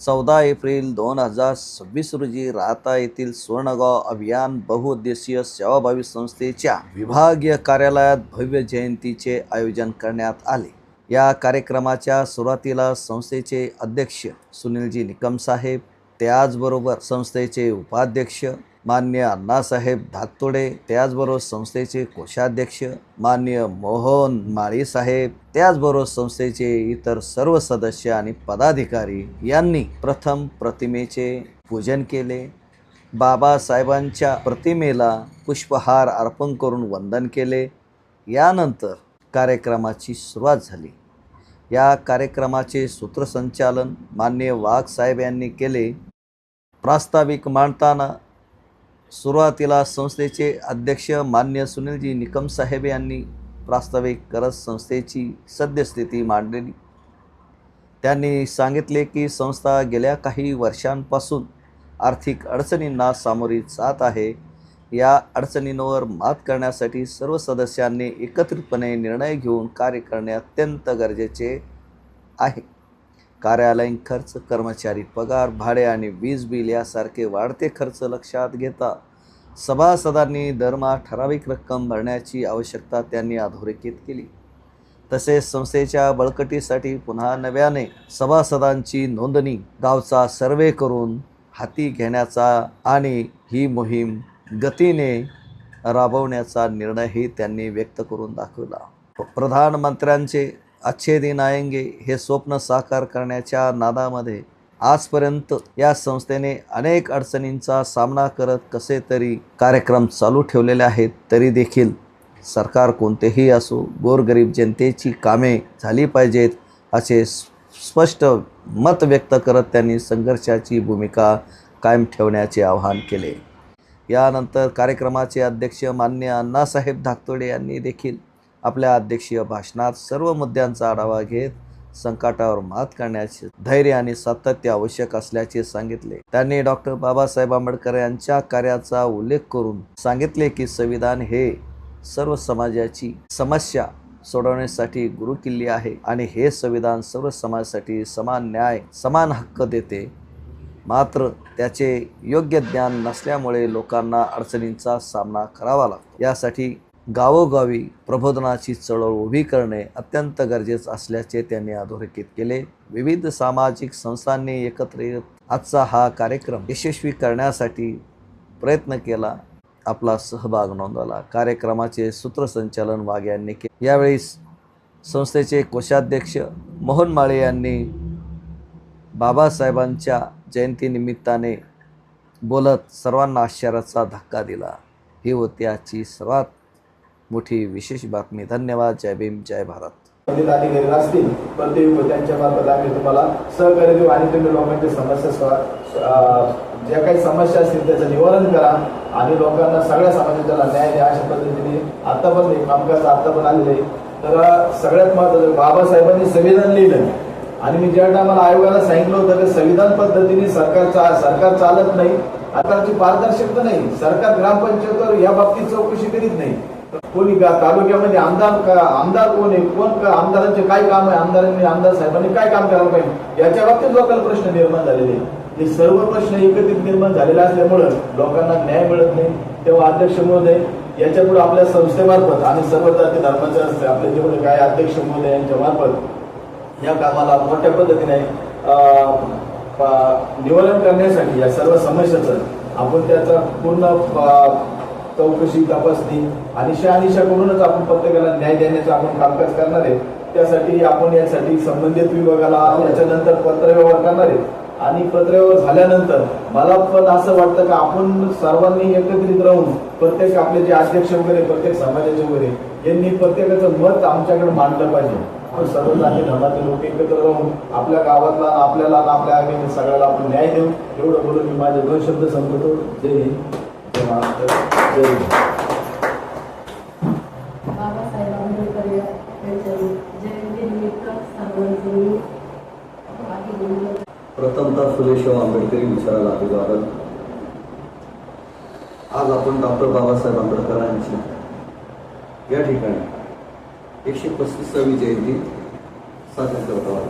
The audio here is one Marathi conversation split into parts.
14 एप्रिल 2026 रोजी राहता येथील सुवर्णगाव अभियान बहुउद्देशीय सेवाभावी संस्थेच्या विभागीय कार्यालयात भव्य जयंतीचे आयोजन करण्यात आले। या कार्यक्रमाच्या सुरुवातीला संस्थेचे अध्यक्ष सुनीलजी निकम साहेब, त्याचबरोबर संस्थेचे उपाध्यक्ष माननीय अण्णासाहेब धाकतोडे, त्याचबरोबर संस्थेचे कोषाध्यक्ष माननीय मोहन माळी साहेब, त्याचबरोबर संस्थेचे इतर सर्व सदस्य आणि पदाधिकारी यांनी प्रथम प्रतिमेचे पूजन केले। बाबासाहेबांच्या प्रतिमेला पुष्पहार अर्पण करून वंदन केले। यानंतर कार्यक्रमाची सुरुवात झाली। या कार्यक्रमाचे सूत्रसंचालन माननीय वाघ साहेब यांनी केले। प्रास्ताविक मांडताना सुरुवातीला संस्थेचे अध्यक्ष माननीय सुनीलजी निकम साहेब यांनी प्रास्ताविक करत संस्थेची सद्यस्थिती मांडली। त्यांनी सांगितले की संस्था गेल्या काही वर्षांपासून आर्थिक अडचणींना सामोरी जात आहे। या अडचणींवर मात करण्यासाठी सर्व सदस्यांनी एकत्रितपणे निर्णय घेऊन कार्य करणे अत्यंत गरजेचे आहे। कार्यालयीन खर्च, कर्मचारी पगार, भाडे आणि वीज बिल यासारखे वाढते खर्च लक्षात घेता सभासदांनी दरमहा ठराविक रक्कम भरण्याची आवश्यकता त्यांनी अधोरेखित केली। तसेच संस्थेच्या बळकटीसाठी पुन्हा नव्याने सभासदांची नोंदणी, गावचा सर्वे करून हाती घेण्याचा आणि ही मोहीम गतीने राबवण्याचा निर्णयही त्यांनी व्यक्त करून दाखवला। प्रधानमंत्र्यांचे अच्छे दिन आएंगे हे स्वप्न साकार करण्याच्या नादामध्ये आजपर्यंत या संस्थेने अनेक अडचणींचा सामना करत कसे तरी कार्यक्रम चालू ठेवलेले आहेत। तरी देखील सरकार कोणतेही असो, गोरगरीब जनतेची कामे झाली पाहिजेत असे स्पष्ट मत व्यक्त करत त्यांनी संघर्षाची भूमिका कायम ठेवण्याचे आवाहन केले। यानंतर कार्यक्रमाचे अध्यक्ष माननीय अण्णासाहेब धाकतोडे यांनी देखील आपल्या अध्यक्षीय भाषणात सर्व मुद्द्यांचा आढावा घेत संकटावर मात करण्याचे धैर्य आणि सातत्य आवश्यक असल्याचे सांगितले। त्यांनी डॉक्टर बाबासाहेब आंबेडकर यांच्या कार्याचा उल्लेख करून सांगितले की संविधान हे सर्व समाजाची समस्या सोडवण्यासाठी गुरुकिल्ली आहे आणि हे संविधान सर्व समाजासाठी समान न्याय, समान हक्क देते। मात्र त्याचे योग्य ज्ञान नसल्यामुळे लोकांना अडचणींचा सामना करावा लागतो। यासाठी गावोगावी प्रबोधनाची चळवळ उभी करणे अत्यंत गरजेचे असल्याचे त्यांनी अधोरेखित केले। विविध सामाजिक संस्थांनी एकत्र येत आजचा हा कार्यक्रम यशस्वी करण्यासाठी प्रयत्न केला, आपला सहभाग नोंदवला। कार्यक्रमाचे सूत्रसंचालन वाघ यांनी केले। यावेळी संस्थेचे कोषाध्यक्ष मोहन माळे यांनी बाबासाहेबांच्या जयंतीनिमित्ताने बोलत सर्वांना आश्चर्याचा धक्का दिला। ही होती आजची सर्वात मोठी विशेष बातमी। धन्यवाद। जय भीम, जय भारत। अधिकारी असतील पण ते त्यांच्या मार्फत आम्ही तुम्हाला सहकार्य देऊ आणि तुम्ही लोकांच्या समस्या ज्या काही समस्या असतील त्याचं निवारण करा आणि लोकांना सगळ्या समाजाला न्याय द्या अशा पद्धतीने आता पण कामकाज आता पण आलेले। तर सगळ्यात महत्त्वाचं बाबासाहेबांनी संविधान लिहिलं आणि मी ज्या टायमाला आयोगाला सांगितलं होतं की संविधान पद्धतीने सरकार चालत नाही, सरकारची पारदर्शकता नाही, सरकार ग्रामपंचायतीवर या बाबतीत चौकशी करीत नाही, कोणी तालुक्यामध्ये आमदार कोण आहे, कोण आमदारांचे काय काम आहे, आमदार साहेबांनी काय काम करायला पाहिजे याच्या बाबतीत लोकांना प्रश्न निर्माण झालेले। हे सर्व प्रश्न एकत्रित निर्माण झालेले असल्यामुळे लोकांना न्याय मिळत नाही। तेव्हा अध्यक्ष महोदय याच्या पुढे आपल्या संस्थेमार्फत आणि सर्व जाती धर्माचे आपले जेवढे काय अध्यक्ष महोदय यांच्या मार्फत या कामाला मोठ्या पद्धतीने निवारण करण्यासाठी या सर्व समस्याचं आपण त्याचा पूर्ण चौकशी, तपासणी आणि शहानिशा करूनच आपण प्रत्येकाला न्याय देण्याचं आपण कामकाज करणार आहे। त्यासाठी आपण यासाठी संबंधित विभागाला याच्यानंतर पत्रव्यवहार करणार आहे आणि पत्रव्यवहार झाल्यानंतर मला पण असं वाटतं की आपण सर्वांनी एकत्रित राहून प्रत्येक आपले जे अध्यक्ष वगैरे प्रत्येक समाजाचे वगैरे यांनी प्रत्येकाचं मत आमच्याकडे मांडलं पाहिजे। आपण सर्व जाती धर्माचे लोक एकत्र राहून आपल्या गावातला आपल्याला आपल्या आगामी सगळ्याला आपण न्याय देऊ एवढं बोलून मी माझे 2 शब्द संपवतो। जय हिंद, जय महाराष्ट्र, जय हिंद। बाबासाहेब आंबेडकर यांच्या जयंतीनिमित्त सर्वांनी प्रथमतः फुलेशाह आंबेडकरी विचाराला अभिवादन। आज आपण डॉक्टर बाबासाहेब आंबेडकरांची या ठिकाणी 135वी जयंती साजरी करत आहोत।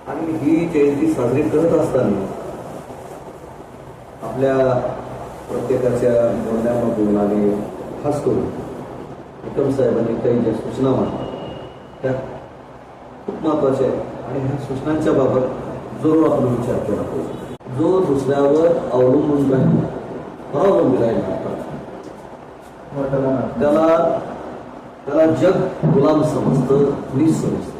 आणि ही जयंती साजरी करत असताना आपल्या प्रत्येकाच्या बोलण्यामधून आणि खास करून विक्रम साहेबांनी काही ज्या सूचना मांडल्या त्या खूप महत्त्वाच्या आहेत आणि ह्या सूचनांच्या बाबत जरूर आपण विचार केला पाहिजे. जो दुसऱ्यावर अवलंबून राहील परावलंबी राहील त्याला जग गुलाम समजतं, नीच समजतं.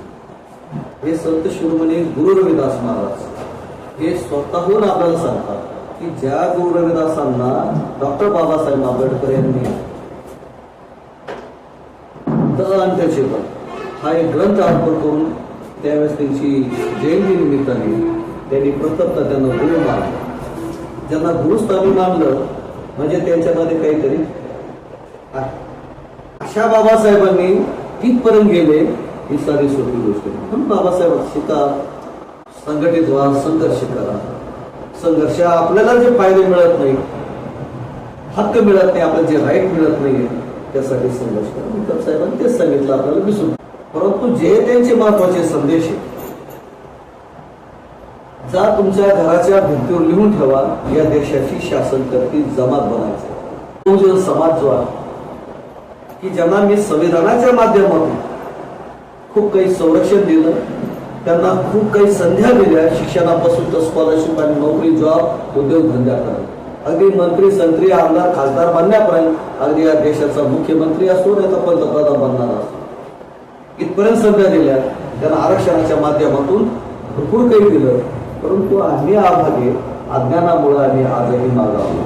हे संत शिरोमणी गुरु रविदास महाराज हे स्वतःहून आपल्याला सांगतात की ज्या गुरु रविदासांना डॉक्टर बाबासाहेब आंबेडकर यांनी अंत्यचेतन हा एक ग्रंथ अर्पण करून त्यावेळेस त्यांची जयंती निमित्ताने त्यांनी प्रथमतः त्यांना गुरु मानलं. ज्यांना गुरुस्थानी मानलं म्हणजे त्यांच्यामध्ये काहीतरी आहे. अशा बाबासाहेबांनी कितपर्यंत गेले ही सारी सोपी गोष्ट आहे. म्हणून बाबासाहेब शिका, संघटित व्हा, संघर्ष करा. संघर्ष आपल्याला जे फायदे मिळत नाही, हक्क मिळत नाही, आपल्याला जे राईट मिळत नाही त्यासाठी संघर्ष करा. विक्रम साहेबांनी तेच सांगितलं आपल्याला विसरून. परंतु जे त्यांचे महत्वाचे संदेश आहे जा तुमच्या घराच्या भिंतीवर लिहून ठेवा, या देशाची शासन करती जमात बनायचं. बहुजन समाज जो आहे की ज्यांना मी संविधानाच्या माध्यमातून खूप काही संरक्षण दिलं, त्यांना खूप काही संध्या दिल्या, शिक्षणापासून तर स्कॉलरशिप आणि नोकरी, जॉब, उद्योगधंद्यापर्यंत, अगदी मंत्री, संत्री, आमदार, खासदार बनण्यापर्यंत, अगदी या देशाचा मुख्यमंत्री असो नाही तर पंतप्रधान बनणार असो, इथपर्यंत संध्या दिल्या. त्यांना आरक्षणाच्या माध्यमातून भरपूर काही दिलं. परंतु आम्ही अभागे अज्ञानामुळे आम्ही आजही मागावलो.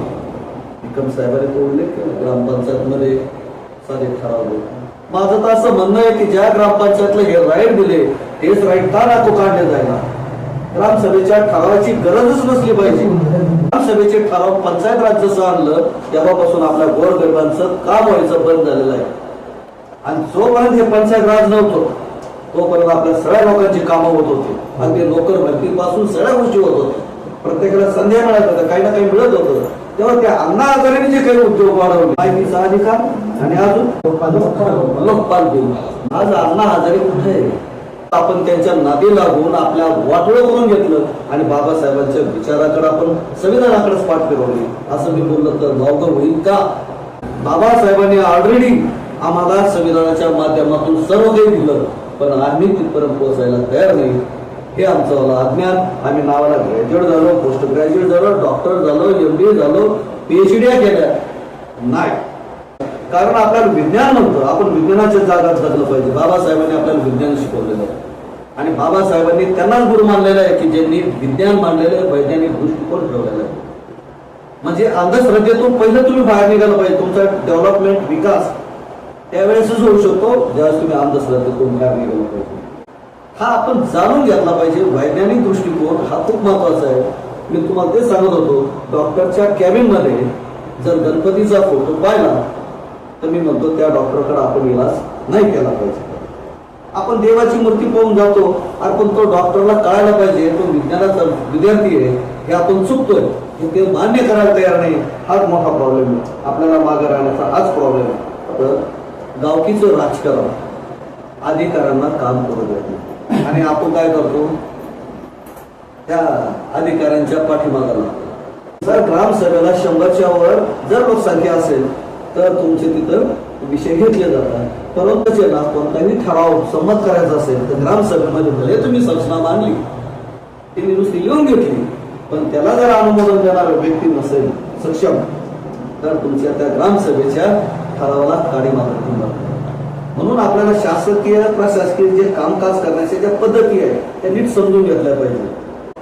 विक्रम साहेबांनी तो उल्लेख केला ग्रामपंचायतमध्ये सारे ठराव. माझं तर असं म्हणणं आहे की ज्या ग्रामपंचायतला हे राईट दिले हेच राईट का नको काढले जायला. ग्रामसभेच्या ठरावाची गरजच नसली पाहिजे. ग्रामसभेचे ठराव पंचायत राज जसं आणलं तेव्हापासून आपल्या गोरगरिबांचं काम व्हायचं बंद झालेलं आहे. आणि जोपर्यंत हे पंचायत राज नव्हतं तोपर्यंत आपल्या सगळ्या लोकांची कामं होत होती. अगदी नोकर भरतीपासून सगळ्या गोष्टी होत होत्या. प्रत्येकाला संध्या मिळत होत्या, काही ना काही मिळत होतं. तेव्हा त्या अण्णा हजारेंनी जे काही उद्योग वाढवले, माहितीचा अधिकार आणि अजून लोकपाल दिन. आज अण्णा हजारे कुठे आहे? आपण त्यांच्या नादी लागून आपल्या वाटोळं करून घेतलं आणि बाबासाहेबांच्या विचाराकडे आपण संविधानाकडेच पाठ फिरवली. असं मी बोललं तर वावगं होईल का? बाबासाहेबांनी ऑलरेडी आम्हाला संविधानाच्या माध्यमातून सर्व काही दिलं, पण आम्ही तिथपर्यंत पोहोचायला तयार नाही. हे आमचं अज्ञान. आम्ही नावाला ग्रॅज्युएट झालो, पोस्ट ग्रॅज्युएट झालो, डॉक्टर झालो, MD झालो, PhD केल्या नाही, कारण आपल्याला विज्ञान नव्हतं. आपण विज्ञानाच्या जागात जगलं पाहिजे. बाबासाहेबांनी आपल्याला विज्ञान शिकवलेलं आहे आणि बाबासाहेबांनी त्यांनाच गुरु मानलेलं आहे की ज्यांनी विज्ञान मांडलेलं आहे, वैज्ञानिक दृष्टिकोन ठेवलेला आहे. म्हणजे अंधश्रद्धेतून पहिलं तुम्ही बाहेर निघालं पाहिजे. तुमचा डेव्हलपमेंट, विकास त्यावेळेसच होऊ शकतो ज्यावेळेस तुम्ही अंधश्रद्धेतून बाहेर निघालं पाहिजे. हा आपण जाणून घेतला पाहिजे. वैज्ञानिक दृष्टिकोन हा खूप महत्वाचा आहे. मी तुम्हाला ते सांगत होतो, डॉक्टरच्या कॅबिन मध्ये जर गणपतीचा फोटो पाहिला तर मी म्हणतो त्या डॉक्टरकडे आपण इलाज नाही केला पाहिजे. आपण देवाची मूर्ती पाहून जातो, आपण तो डॉक्टरला कळायला पाहिजे तो विज्ञानाचा विद्यार्थी आहे, हे आपण चुकतोय हे ते मान्य करायला तयार नाही. हाच मोठा प्रॉब्लेम आहे. आपल्याला मागे राहण्याचा हाच प्रॉब्लेम आहे. तर गावकीचं राजकारण अधिकाऱ्यांना काम करू देत नाही आणि आपण काय करतो, त्या अधिकाऱ्यांच्या पाठीमागाला. जर ग्रामसभेला 100च्या वर जर लोकसंख्या असेल तर तुमचे तिथं विषय घेतले जातात. परंतु ज्यांना कोणताही ठराव संमत करायचा असेल तर ग्रामसभेमध्ये भले तुम्ही सूचना मांडली, त्यांनी नुसती लिहून घेतली, पण त्याला जर अनुमोदन देणारा व्यक्ती नसेल सक्षम तर तुमच्या त्या ग्रामसभेच्या ठरावाला काडी मात्र. म्हणून आपल्याला शासकीय प्रशासकीय जे कामकाज करण्याच्या ज्या पद्धती आहेत त्या नीट समजून घेतल्या पाहिजे.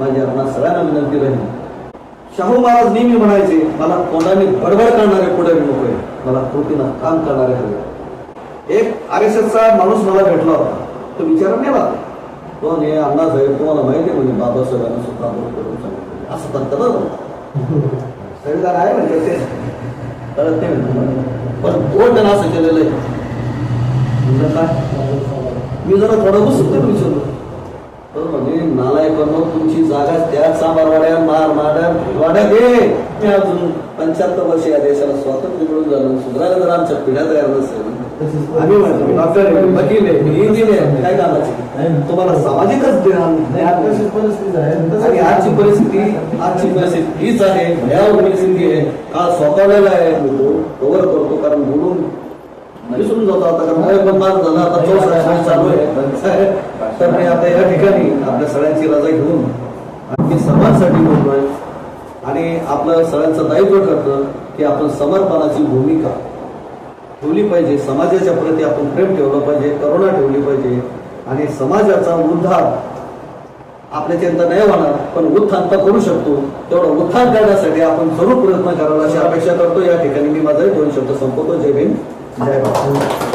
माझी आपल्या सगळ्यांना विनंती राहील. शाहू महाराज नेहमी म्हणायचे, मला कोणाने बडबड करणारे पुढे नकोय, मला कृतीनं काम करणारे हवे. एक RSSचा माणूस मला भेटला होता. तो विचार नेला तो हे अण्णासाहेब तुम्हाला माहिती आहे म्हणजे बाबासाहेबांना सुद्धा करून सांगितलं असं म्हणतं बरं. संविधान आहे म्हणजे ते कळत नाही, पण कोण त्यांना असं केलेलं आहे. काय मी जरा थोडं उत्सुकतेने विचारलो तर म्हणजे नालायकांनो तुमची जागा त्या सांबारवाड्या वाड्या दे. अजून 75 वर्ष या देशाला स्वातंत्र्य मिळून झालं, सुधारायला जर आमच्या पिढ्या तयार नसेल आम्ही म्हणतो मी डॉक्टर आहे, वकील आहे, मी इंजिनियर आहे, काय कामाचे तुम्हाला सामाजिकच ज्ञान नाही, आताची परिस्थिती आहे आणि आजची परिस्थिती हीच आहे, भयावह परिस्थिती आहे. काळ स्वतःला आहे कव्हर करतो कारण बोलून विसरून जातो आता कारण वय पण पास झालं आता 64 चालू आहे. तर मी आता या ठिकाणी आपल्या सगळ्यांची रजा घेऊन आणखी समाजासाठी बोलतोय आणि आपलं सगळ्यांचं दायित्व करतं की आपण समर्पणाची भूमिका ठेवली पाहिजे. समाजाच्या प्रती आपण प्रेम ठेवलं पाहिजे, करुणा ठेवली पाहिजे आणि समाजाचा उद्धार आपल्याच्यात नाही होणार पण उत्थान तर करू शकतो. तेवढं उत्थान करण्यासाठी आपण जरूर प्रयत्न करावा अशी अपेक्षा करतो. या ठिकाणी मी माझे 2 शब्द संपवतो. जय भीम, जय भारत.